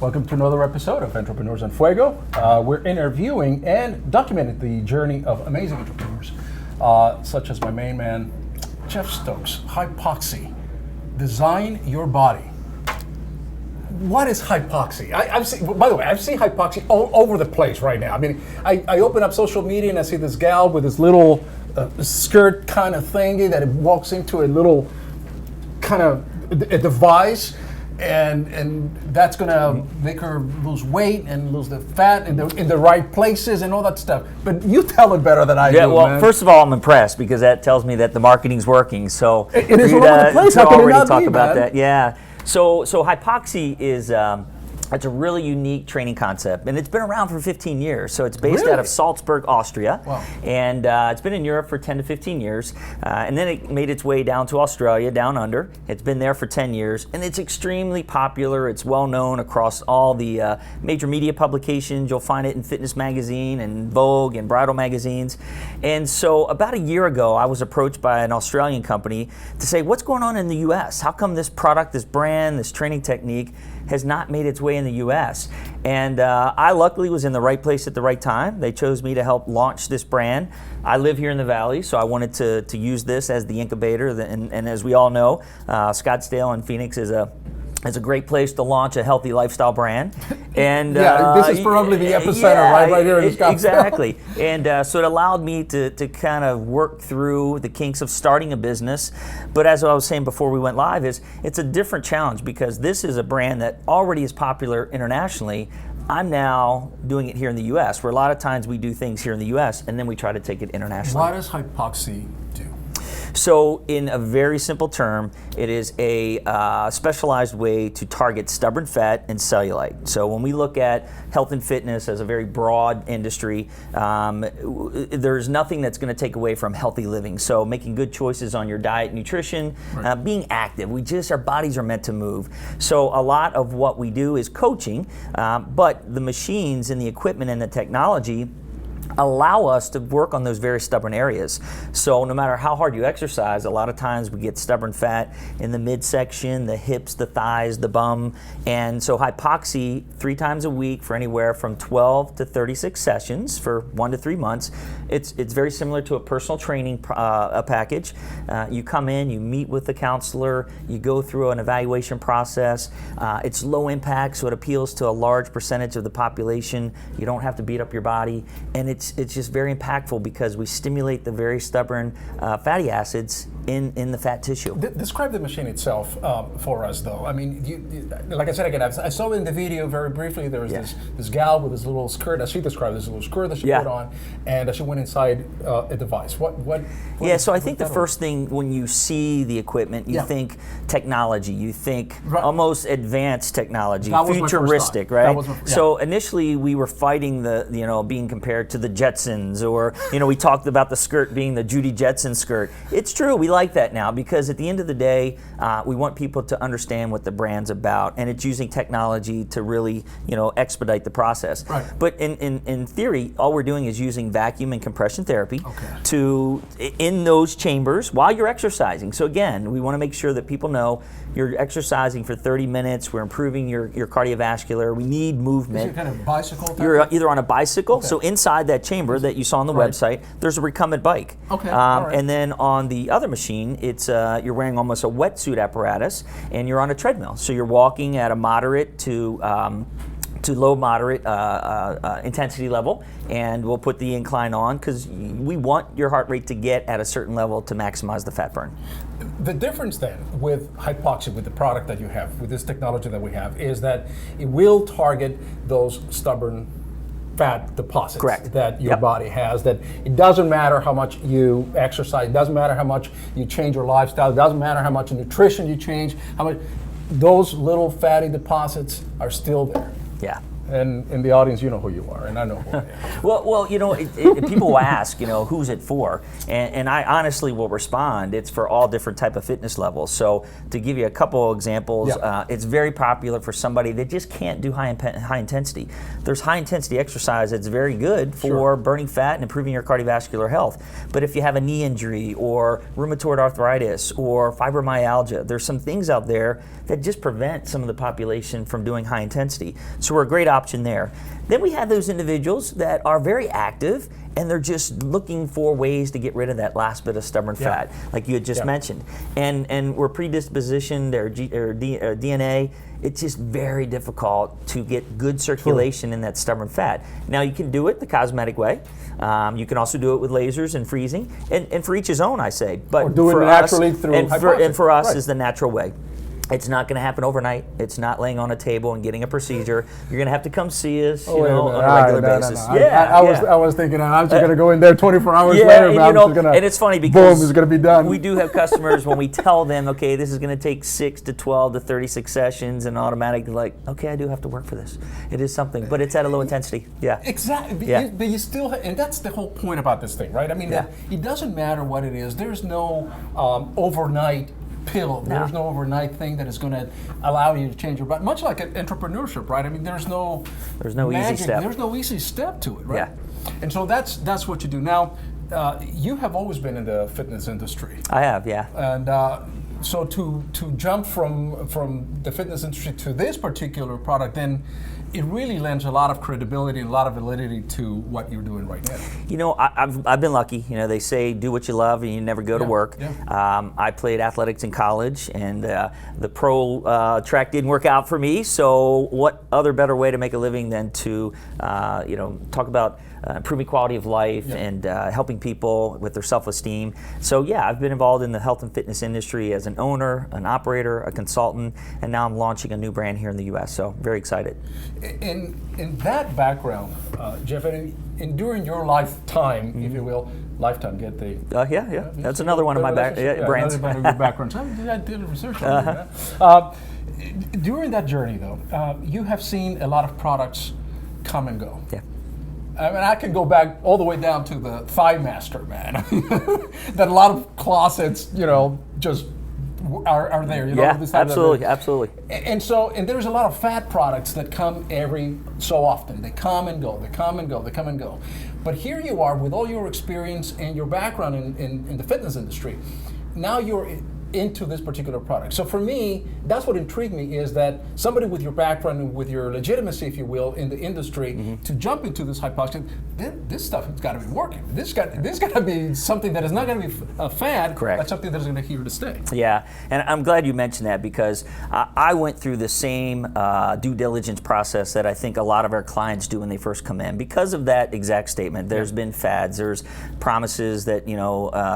Welcome to another episode of Entrepreneurs on Fuego. We're interviewing and documenting the journey of amazing entrepreneurs, such as my main man, Jeff Stokes. HYPOXI, design your body. What is HYPOXI? I've seen, by the way, I've seen HYPOXI all over the place right now. I mean, I open up social media and I see this gal with this little skirt kind of thingy that it walks into a little kind of a device. And that's gonna make her lose weight and lose the fat in the right places and all that stuff. But you tell it better than I do. Yeah, well, man. first of all, I'm impressed because that tells me that the marketing's working. So it is all over the place. How can it not talk be, about man? that? Yeah. So HYPOXI is it's a really unique training concept, and it's been around for 15 years. So it's based out of Salzburg, Austria, Wow. and it's been in Europe for 10 to 15 years, and then it made its way down to Australia, down under. It's been there for 10 years, and it's extremely popular. It's well known across all the major media publications. You'll find it in Fitness Magazine and Vogue and bridal magazines. And so about a year ago, I was approached by an Australian company to say, what's going on in the US? How come this product, this brand, this training technique has not made its way in the US? And I luckily was in the right place at the right time. They chose me to help launch this brand. I live here in the Valley, so I wanted to use this as the incubator. And as we all know, Scottsdale and Phoenix is a great place to launch a healthy lifestyle brand. And this is probably the epicenter, right here in Scottsdale. Exactly. And so it allowed me to kind of work through the kinks of starting a business. But as I was saying before we went live, it's a different challenge because this is a brand that already is popular internationally. I'm now doing it here in the US, where a lot of times we do things here in the US and then we try to take it internationally. What does HYPOXI do? So in a very simple term, it is a specialized way to target stubborn fat and cellulite. So when we look at health and fitness as a very broad industry, there's nothing that's going to take away from healthy living. So making good choices on your diet, nutrition, being active. Our bodies are meant to move. So a lot of what we do is coaching, but the machines and the equipment and the technology allow us to work on those very stubborn areas. So no matter how hard you exercise, a lot of times we get stubborn fat in the midsection, the hips, the thighs, the bum. And so HYPOXI 3 times a week for anywhere from 12 to 36 sessions for 1 to 3 months. It's very similar to a personal training package. You come in, you meet with the counselor, you go through an evaluation process. It's low impact, so it appeals to a large percentage of the population. You don't have to beat up your body, and it's just very impactful because we stimulate the very stubborn fatty acids in the fat tissue. Describe the machine itself for us, though. I mean, like I said again, I saw in the video very briefly. There was this gal with this little skirt, as she described, this little skirt that she put on, and she went inside a device. So I think the first thing when you see the equipment, you think technology, you think almost advanced technology, futuristic, right? So initially we were fighting being compared to the Jetsons, or we talked about the skirt being the Judy Jetson skirt. It's true, we like that now because at the end of the day, we want people to understand what the brand's about, and it's using technology to really expedite the process. Right. But in theory, all we're doing is using vacuum and compression therapy in those chambers while you're exercising. So again, we want to make sure that people know you're exercising for 30 minutes. We're improving your cardiovascular. We need movement. Is it kind of bicycle type? You're either on a bicycle, so inside that chamber that you saw on the website, there's a recumbent bike. Okay. And then on the other machine, it's you're wearing almost a wetsuit apparatus, and you're on a treadmill. So you're walking at a moderate to low moderate intensity level, and we'll put the incline on because we want your heart rate to get at a certain level to maximize the fat burn. The difference then with HYPOXI, with the product that you have, with this technology that we have, is that it will target those stubborn fat deposits that your body has, that it doesn't matter how much you exercise, it doesn't matter how much you change your lifestyle, it doesn't matter how much nutrition you change, how much those little fatty deposits are still there. Yeah. And in the audience, you know who you are, and I know who I am. Well, people will ask, who's it for? And I honestly will respond, it's for all different type of fitness levels. So to give you a couple of examples, it's very popular for somebody that just can't do high intensity. There's high intensity exercise that's very good for burning fat and improving your cardiovascular health. But if you have a knee injury or rheumatoid arthritis or fibromyalgia, there's some things out there that just prevent some of the population from doing high intensity. So we're a great option there. Then we have those individuals that are very active and they're just looking for ways to get rid of that last bit of stubborn fat, like you had just mentioned. And we're predispositioned, their DNA, it's just very difficult to get good circulation in that stubborn fat. Now you can do it the cosmetic way. You can also do it with lasers and freezing. And for each his own, I say. But or do it naturally through HYPOXI. And for us is the natural way. It's not going to happen overnight. It's not laying on a table and getting a procedure. You're going to have to come see us, on a regular basis. No. I was thinking I'm just going to go in there 24 hours later. And it's funny because boom, it's going to be done. We do have customers when we tell them, okay, this is going to take 6 to 12 to 36 sessions, and automatically like, okay, I do have to work for this. It is something, but it's at a low intensity. Yeah. Exactly. But you still, and that's the whole point about this thing, right? I mean, it doesn't matter what it is. There's no overnight pill. There's no overnight thing that is going to allow you to change your body. Much like entrepreneurship, right? I mean, there's no magic, easy step. There's no easy step to it, right? Yeah. And so that's what you do. Now, you have always been in the fitness industry. I have, yeah. And so to jump from the fitness industry to this particular product, then it really lends a lot of credibility and a lot of validity to what you're doing right now. I've been lucky. They say do what you love and you never go to work. Yeah. I played athletics in college, and the pro track didn't work out for me. So what other better way to make a living than to talk about improving quality of life and helping people with their self-esteem. So yeah, I've been involved in the health and fitness industry as an owner, an operator, a consultant, and now I'm launching a new brand here in the U.S. So very excited. In that background, Jeff, and during your lifetime, if you will, lifetime, get the... That's another one of my brands. Another one of your backgrounds. I did research on that. During that journey, though, you have seen a lot of products come and go. Yeah. I mean, I can go back all the way down to the Thigh Master, man. That a lot of closets, just are there. Absolutely. And there's a lot of fat products that come every so often. They come and go. But here you are with all your experience and your background in the fitness industry. Now you're into this particular product. So for me, that's what intrigued me, is that somebody with your background and with your legitimacy, if you will, in the industry, to jump into this HYPOXI, this stuff has got to be working. This got to be something that is not going to be a fad, but something that is going to be here to stay. Yeah, and I'm glad you mentioned that, because I went through the same due diligence process that I think a lot of our clients do when they first come in. Because of that exact statement, there's been fads, there's promises that,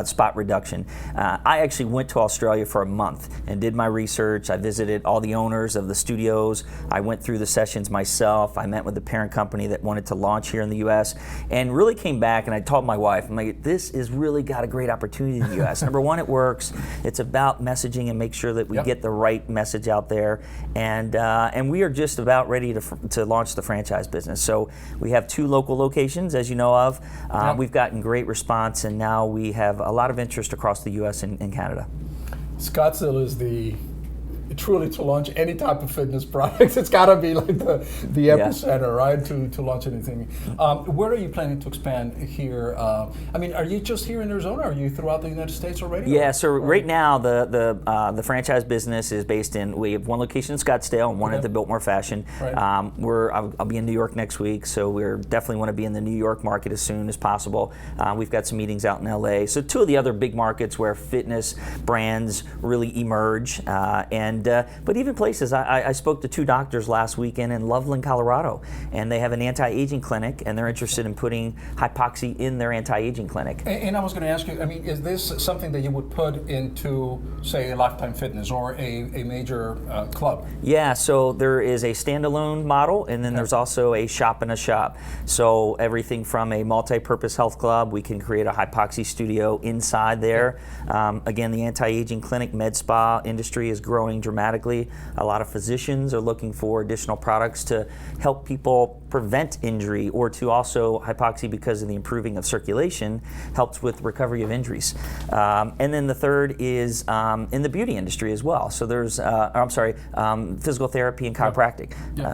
spot reduction. I actually went to Australia for a month and did my research. I visited all the owners of the studios. I went through the sessions myself. I met with the parent company that wanted to launch here in the U.S. and really came back, and I told my wife, I'm like, this is really got a great opportunity in the U.S. Number one, it works. It's about messaging and make sure that we get the right message out there. And we are just about ready to launch the franchise business. So we have 2 local locations, as you know of. We've gotten great response, and now we have a lot of interest across the U.S. and Canada. Scottsdale is truly to launch any type of fitness product. It's got to be like the epicenter, right, to launch anything. Where are you planning to expand here? I mean, are you just here in Arizona? Are you throughout the United States already? Yeah, so right now the franchise business is based we have 1 location in Scottsdale and 1 at the Biltmore Fashion. Right. I'll be in New York next week, so we're definitely want to be in the New York market as soon as possible. We've got some meetings out in LA. So 2 of the other big markets where fitness brands really emerge, but even places, I spoke to 2 doctors last weekend in Loveland, Colorado, and they have an anti-aging clinic, and they're interested in putting HYPOXI in their anti-aging clinic. And I was going to ask you, I mean, is this something that you would put into, say, a Lifetime Fitness or a major club? Yeah, so there is a standalone model, and then there's also a shop in a shop. So everything from a multi-purpose health club, we can create a HYPOXI studio inside there. Again, the anti-aging clinic med spa industry is growing dramatically. A lot of physicians are looking for additional products to help people prevent injury, or to also hypoxia, because of the improving of circulation, helps with recovery of injuries. And then the third is in the beauty industry as well. So there's, physical therapy and chiropractic.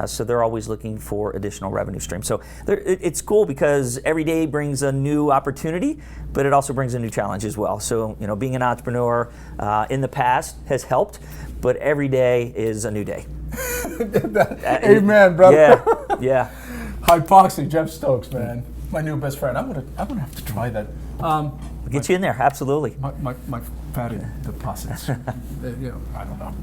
So they're always looking for additional revenue streams. So it's cool because every day brings a new opportunity, but it also brings a new challenge as well. So, you know, being an entrepreneur in the past has helped, but every day is a new day. Amen, brother. Yeah. HYPOXI, Jeff Stokes, man, my new best friend. I'm gonna have to try that. Get you in there, absolutely. My fatty deposits. I don't know.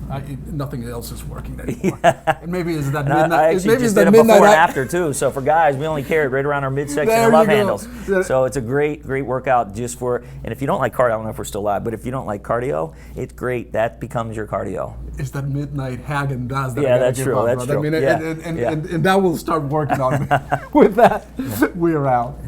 Nothing else is working anymore. And maybe it's that midnight. I actually maybe just it's did that a before midnight. and after too. So for guys, we only carry it right around our midsection There and love you go. handles. So it's a great workout just for. And if you don't like cardio, I don't know if we're still live, but if you don't like cardio, it's great. That becomes your cardio. It's that midnight Haagen-Dazs that Yeah, I gotta that's give true. up, That's brother. true. I mean, Yeah. and that will start working on me. With that, we're out.